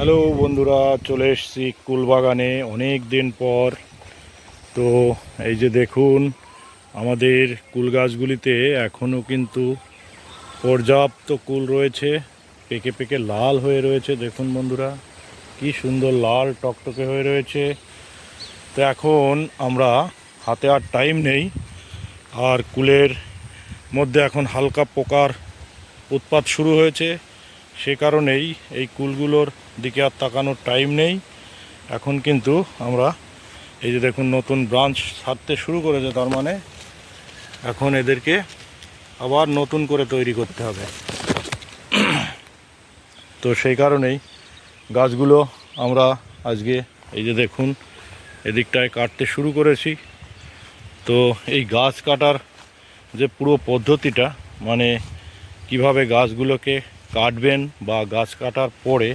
Hello বন্ধুরা, চলে এসেছি কুলবাগানে অনেক দিন পর। তো এই যে দেখুন, আমাদের কুল গাছগুলিতে এখনও কিন্তু পর্যাপ্ত কুল রয়েছে, পেকে পেকে লাল হয়ে রয়েছে। দেখুন বন্ধুরা, কি সুন্দর লাল টকটকে হয়ে রয়েছে। তো এখন আমরা হাতে আর টাইম নেই, আর কুলের মধ্যে এখন হালকা পোকার উৎপাত শুরু হয়েছে। সে কারণেই এই কুলগুলোর দিকে আর তাকানোর টাইম নেই। এখন কিন্তু আমরা এই যে দেখুন নতুন ব্রাঞ্চ ছাড়তে শুরু করেছে, তার মানে এখন এদেরকে আবার নতুন করে তৈরি করতে হবে। তো সেই কারণেই গাছগুলো আমরা আজকে এই যে দেখুন এদিকটায় কাটতে শুরু করেছি। তো এই গাছ কাটার যে পুরো পদ্ধতিটা, মানে কিভাবে গাছগুলোকে কাটবেন বা গাছ কাটার পরে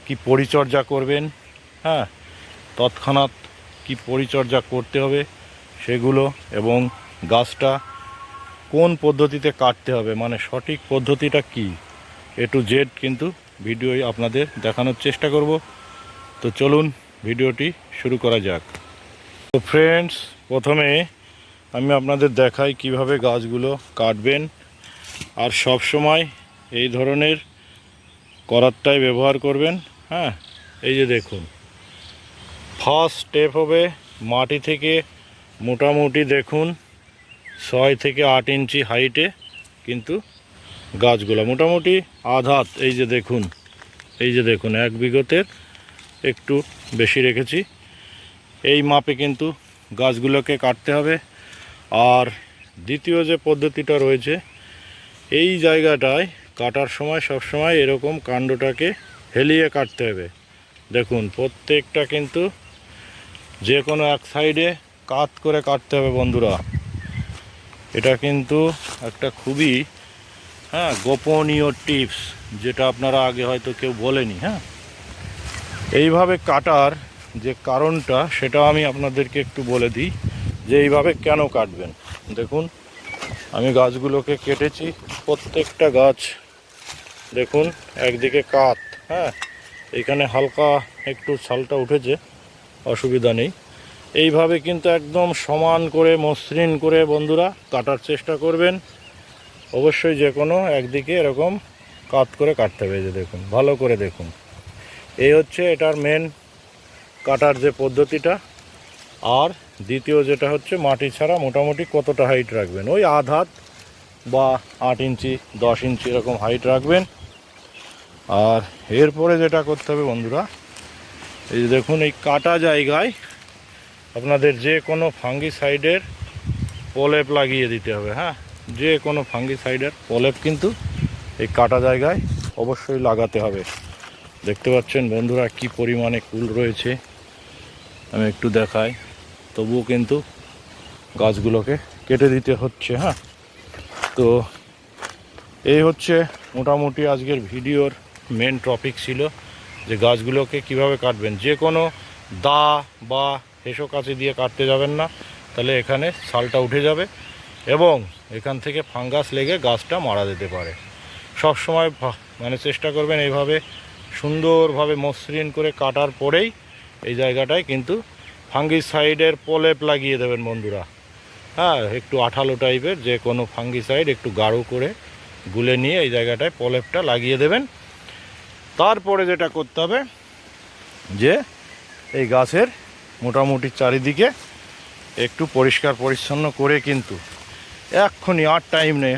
কি পরিচর্যা করবেন, হ্যাঁ, তৎক্ষণাৎ কি পরিচর্যা করতে হবে সেগুলো, এবং গাছটা কোন পদ্ধতিতে কাটতে হবে, মানে সঠিক পদ্ধতিটা কি, এ টু জেড কিন্তু ভিডিও আপনাদের দেখানোর চেষ্টা করব। তো চলুন ভিডিওটি শুরু করা যাক। তো ফ্রেন্ডস, প্রথমে আমি আপনাদের দেখাই কিভাবে গাছগুলো কাটবেন। আর সব সময় এই ধরনের করাতটাই ব্যবহার করবেন। হ্যাঁ, এই যে দেখুন, ফার্স্ট স্টেপ হবে মাটি থেকে মোটামুটি দেখুন 6 থেকে 8 ইঞ্চি হাইটে কিন্তু গাছগুলো মোটামুটি আধ হাত। এই যে দেখুন, এই যে দেখুন 1 বিঘতের একটু বেশি রেখেছি। এই মাপে কিন্তু গাছগুলোকে কাটতে হবে। আর দ্বিতীয় যে পদ্ধতিটা রয়েছে, এই জায়গাটায় কাটার সময় সবসময় এরকম কাণ্ডটাকে হেলিয়ে কাটতে হবে। দেখুন প্রত্যেকটা কিন্তু যে কোনো এক সাইডে কাত করে কাটতে হবে বন্ধুরা। এটা কিন্তু একটা খুবই গোপনীয় টিপস, যেটা আপনারা আগে হয়তো কেউ বলেনি। এইভাবে কাটার যে কারণটা সেটা আমি আপনাদেরকে একটু বলে দিই, যে এইভাবে কেন কাটবেন। দেখুন আমি গাছগুলোকে কেটেছি, প্রত্যেকটা গাছ দেখুন একদিকে কাত। এখানে হালকা একটু ছালটা উঠেছে, অসুবিধা নেই। এইভাবে কিন্তু একদম সমান করে মসৃণ করে বন্ধুরা কাটার চেষ্টা করবেন। অবশ্যই যে কোনো একদিকে এরকম কাত করে কাটতে হবে। যে দেখুন, ভালো করে দেখুন, এই হচ্ছে এটার মেন কাটার যে পদ্ধতিটা। আর দ্বিতীয় যেটা হচ্ছে, মাটি ছাড়া মোটামুটি কতটা হাইট রাখবেন, ওই আধ হাত বা 8 ইঞ্চি 10 ইঞ্চি এরকম হাইট রাখবেন। আর এরপরে যেটা করতে হবে বন্ধুরা, এই যে দেখুন এই কাটা জায়গায় আপনাদের যে কোনো ফাঙ্গিসাইডের প্রলেপ লাগিয়ে দিতে হবে। যে কোনো ফাঙ্গিসাইডের প্রলেপ কিন্তু এই কাটা জায়গায় অবশ্যই লাগাতে হবে। দেখতে পাচ্ছেন বন্ধুরা কি পরিমাণে কুল রয়েছে, আমি একটু দেখাই। তবুও কিন্তু গাছগুলোকে কেটে দিতে হচ্ছে। তো এই হচ্ছে মোটামুটি আজকের ভিডিওর মেন টপিক ছিল, যে গাছগুলোকে কিভাবে কাটবেন। যে কোনো দা বা হেসো কাঁচি দিয়ে কাটতে যাবেন না, তাহলে এখানে ছালটা উঠে যাবে এবং এখান থেকে ফাঙ্গাস লেগে গাছটা মারা যেতে পারে। সব সময় মানে চেষ্টা করবেন এইভাবে সুন্দরভাবে মসৃণ করে কাটার পরেই এই জায়গাটায় কিন্তু ফাঙ্গিসাইডের প্রলেপ লাগিয়ে দেবেন বন্ধুরা। একটু আঠালো টাইপের যে কোনো ফাঙ্গিসাইড একটু গাঢ় করে গুলে নিয়ে এই জায়গাটায় প্রলেপটা লাগিয়ে দেবেন। তারপরে যেটা করতে হবে, যে এই গাছের মোটামুটি চারিদিকে একটু পরিষ্কার পরিচ্ছন্ন করে, কিন্তু এক্ষুনি আর টাইম নেই,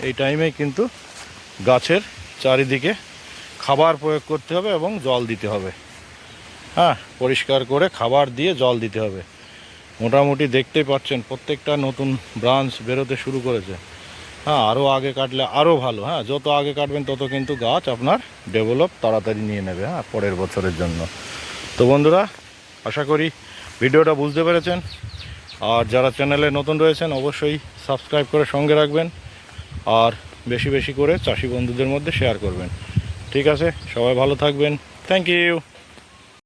এই টাইমেই কিন্তু গাছের চারিদিকে খাবার প্রয়োগ করতে হবে এবং জল দিতে হবে। পরিষ্কার করে খাবার দিয়ে জল দিতে হবে। মোটামুটি দেখতেই পাচ্ছেন প্রত্যেকটা নতুন ব্রাঞ্চ বেরোতে শুরু করেছে। আরও আগে কাটলে আরও ভালো। যত আগে কাটবেন তত কিন্তু গাছ আপনার ডেভেলপ তাড়াতাড়ি নিয়ে নেবে পরের বছরের জন্য। তো বন্ধুরা, আশা করি ভিডিওটা বুঝতে পেরেছেন। আর যারা চ্যানেলে নতুন রয়েছেন অবশ্যই সাবস্ক্রাইব করে সঙ্গে রাখবেন, আর বেশি বেশি করে চাষি বন্ধুদের মধ্যে শেয়ার করবেন। ঠিক আছে, সবাই ভালো থাকবেন। Thank you.